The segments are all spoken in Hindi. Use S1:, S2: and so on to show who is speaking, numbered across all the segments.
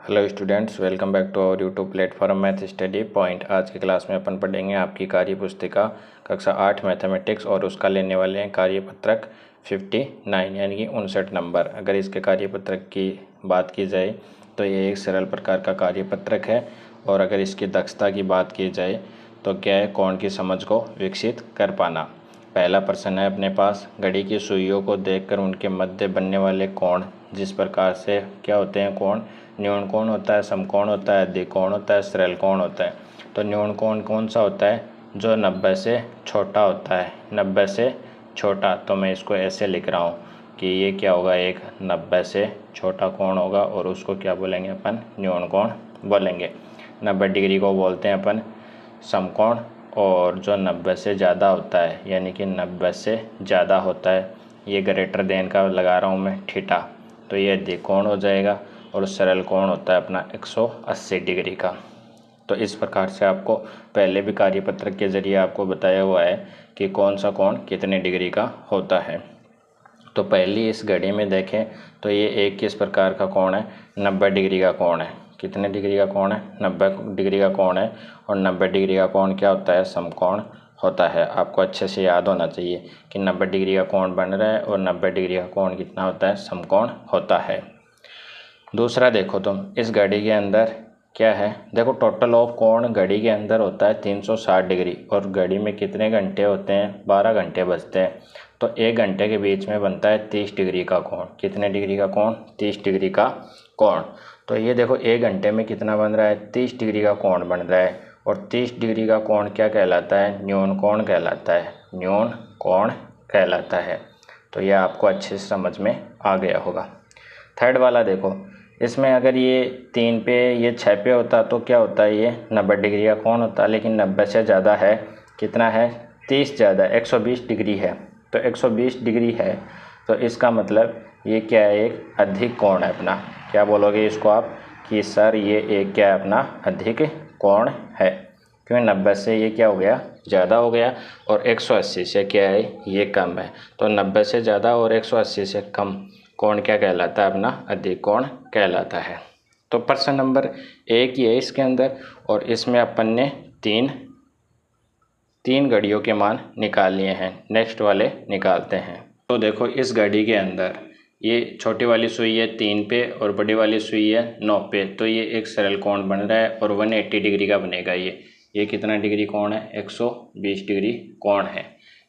S1: Hello students, welcome back to our YouTube platform math study point. आज की क्लास में अपन पढ़ेंगे आपकी कार्य पुस्तिका कक्षा 8 मैथमेटिक्स और उसका लेने वाले हैं कार्यपत्रक 59 यानी कि 59 नंबर। अगर इसके कार्यपत्रक की बात की जाए तो ये एक सरल प्रकार का कार्यपत्रक है और अगर इसकी दक्षता की बात की जाए तो क्या है, कोण की समझ को विकसित कर पाना। पहला प्रश्न है अपने पास, घड़ी की सुइयों को देखकर उनके मध्य बनने वाले कोण जिस प्रकार से क्या होते हैं कोण, न्यून कोण होता है, समकोण होता है, द्विकोण होता है, सरल कोण होता है। तो न्यून कोण कौन सा होता है? जो 90 से छोटा होता है, 90 से छोटा। तो मैं इसको ऐसे लिख रहा हूँ कि ये क्या होगा, एक 90 से छोटा कोण होगा और उसको क्या बोलेंगे अपन? न्यून कोण बोलेंगे। 90 डिग्री को बोलते हैं अपन समकोण, और जो 90 से ज़्यादा होता है यानी कि 90 से ज़्यादा होता है, ये ग्रेटर देन का लगा रहा हूँ मैं थीटा, तो ये द्विकोण हो जाएगा। और सरल कोण होता है अपना 180 डिग्री का। तो इस प्रकार से आपको पहले भी कार्यपत्रक के ज़रिए आपको बताया हुआ है कि कौन सा कोण कितने डिग्री का होता है। तो पहली इस घड़ी में देखें तो ये एक किस प्रकार का कोण है? 90 डिग्री का कोण है। कितने डिग्री का कोण है? 90 डिग्री का कोण है। और 90 डिग्री का कोण क्या होता है? समकोण होता है। आपको अच्छे से याद होना चाहिए कि 90 डिग्री का कोण बन रहा है और 90 डिग्री का कोण कितना होता है? समकोण होता है। दूसरा देखो तुम, इस घड़ी के अंदर क्या है? देखो टोटल ऑफ कोण घड़ी के अंदर होता है 360 डिग्री और घड़ी में कितने घंटे होते हैं? 12 घंटे बजते हैं। तो एक घंटे के बीच में बनता है 30 डिग्री का कोण। कितने डिग्री का कोण? 30 डिग्री का कोण। तो ये देखो एक घंटे में कितना बन रहा है? 30 डिग्री का कोण बन रहा है। और 30 डिग्री का कोण क्या कहलाता है? न्यून कोण कहलाता है। न्यून कोण कहलाता है। तो यह आपको अच्छे से समझ में आ गया होगा। थर्ड वाला देखो, इसमें अगर ये 3 पे ये 6 पे होता तो क्या होता है? ये 90 डिग्री का कोण होता, लेकिन 90 से ज़्यादा है। कितना है? 30 ज़्यादा, 120 डिग्री है। तो 120 डिग्री है तो इसका मतलब ये क्या है? एक अधिक कोण है अपना। क्या बोलोगे इसको आप कि सर ये एक क्या है? अपना अधिक कोण है। क्यों? 90 से ये क्या हो गया? ज़्यादा हो गया। और 180 से क्या है? ये कम है। तो 90 से ज़्यादा और 180 से कम कोण क्या कहलाता है? अपना अधिक कोण कहलाता है। तो प्रश्न नंबर 1 ये इसके अंदर, और इसमें अपन ने तीन घड़ियों के मान निकाल लिए हैं। नेक्स्ट वाले निकालते हैं। तो देखो इस घड़ी के अंदर ये छोटी वाली सुई है 3 पे और बड़ी वाली सुई है 9 पे। तो ये एक सरल कोण बन रहा है और 180 डिग्री का बनेगा। ये कितना डिग्री कोण है? 120 डिग्री कोण है।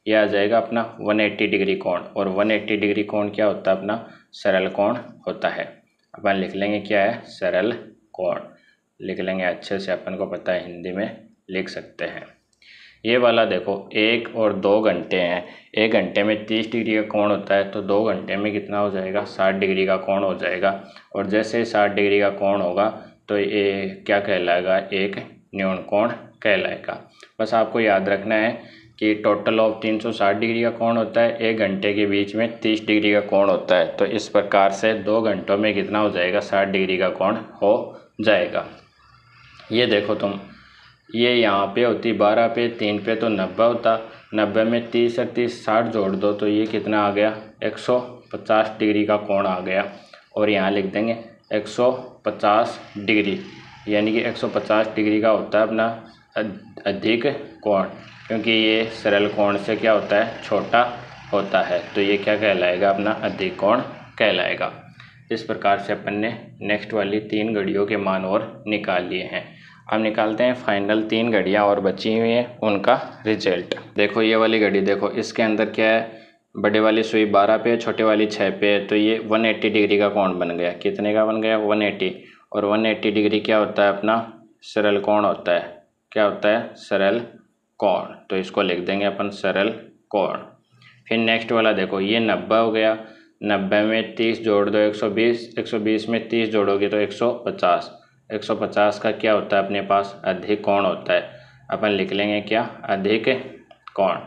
S1: ये आ जाएगा अपना 180 डिग्री कोण। और 180 डिग्री कोण क्या होता है? अपना सरल कोण होता है। अपन लिख लेंगे क्या है? सरल कोण लिख लेंगे। अच्छे से अपन को पता है, हिंदी में लिख सकते हैं। ये वाला देखो 1 और 2 घंटे हैं। 1 घंटे में 30 डिग्री का कोण होता है तो 2 घंटे में कितना हो जाएगा? 60 डिग्री का कोण हो जाएगा। और जैसे 60 डिग्री का कोण होगा तो ये क्या कहलाएगा? एक न्यून कोण कहलाएगा। बस आपको याद रखना है कि टोटल ऑफ 360 डिग्री का कोण होता है, 1 घंटे के बीच में 30 डिग्री का कोण होता है। तो इस प्रकार से 2 घंटों में कितना हो जाएगा? 60 डिग्री का कोण हो जाएगा। ये देखो तुम, ये यहाँ पे होती 12 पे, 3 पे तो 90 होता। 90 में 30 और 30 60 जोड़ दो तो ये कितना आ गया? 150 डिग्री का कोण आ गया। और यहाँ लिख देंगे 150 डिग्री, यानी कि 150 डिग्री का होता है अपना अधिक कोण, क्योंकि ये सरल कोण से क्या होता है? छोटा होता है। तो ये क्या कहलाएगा? अपना अधिक कोण कहलाएगा। इस प्रकार से अपन ने नेक्स्ट वाली 3 घड़ियों के मान और निकाल लिए हैं। अब निकालते हैं फाइनल 3 घड़ियाँ और बची हुई हैं, उनका रिजल्ट। देखो ये वाली घड़ी देखो, इसके अंदर क्या है? बड़े वाली सुई 12 पे, छोटे वाली 6 पे है। तो ये 180 डिग्री का कोण बन गया। कितने का बन गया? 180। और 180 डिग्री क्या होता है? अपना सरल कोण होता है। क्या होता है? सरल कोण। तो इसको लिख देंगे अपन सरल कोण। फिर नेक्स्ट वाला देखो, ये 90 हो गया। 90 में 30 जोड़ दो 120, 120 में 30 जोड़ोगे तो 150। 150 का क्या होता है अपने पास? अधिक कोण होता है। अपन लिख लेंगे क्या? अधिक कोण।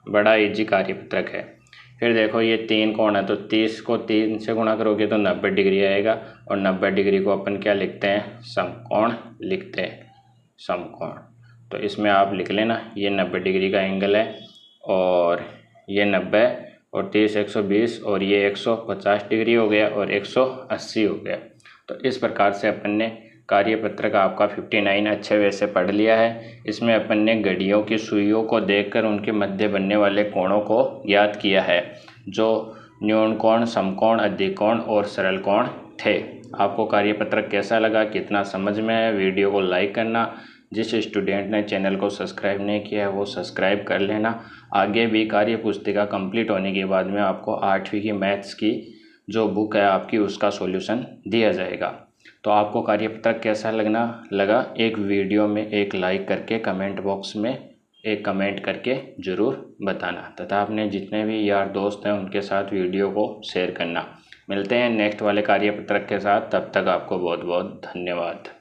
S1: बड़ा इजी कार्यपत्रक है। फिर देखो ये 3 कोण है तो 30 को 3 से गुणा करोगे तो 90 डिग्री आएगा। और 90 डिग्री को अपन क्या लिखते हैं? समकोण लिखते हैं। समकोण। तो इसमें आप लिख लेना, ये 90 डिग्री का एंगल है और ये 90 और 30 120 और ये 150 डिग्री हो गया और 180 हो गया। तो इस प्रकार से अपन ने कार्यपत्रक आपका 59 अच्छे वैसे पढ़ लिया है। इसमें अपन ने घड़ियों की सुइयों को देखकर उनके मध्य बनने वाले कोणों को याद किया है, जो न्यून कोण, समकोण, अधिकोण और सरल कोण थे। आपको कार्यपत्रक कैसा लगा, कितना समझ में है? वीडियो को लाइक करना। जिस स्टूडेंट ने चैनल को सब्सक्राइब नहीं किया है वो सब्सक्राइब कर लेना। आगे भी कार्य पुस्तिका कंप्लीट होने के बाद में आपको 8वीं की मैथ्स की जो बुक है आपकी उसका सॉल्यूशन दिया जाएगा। तो आपको कार्यपत्रक कैसा लगा एक वीडियो में एक लाइक करके कमेंट बॉक्स में एक कमेंट करके ज़रूर बताना, तथा अपने जितने भी यार दोस्त हैं उनके साथ वीडियो को शेयर करना। मिलते हैं नेक्स्ट वाले कार्यपत्रक के साथ, तब तक आपको बहुत बहुत धन्यवाद।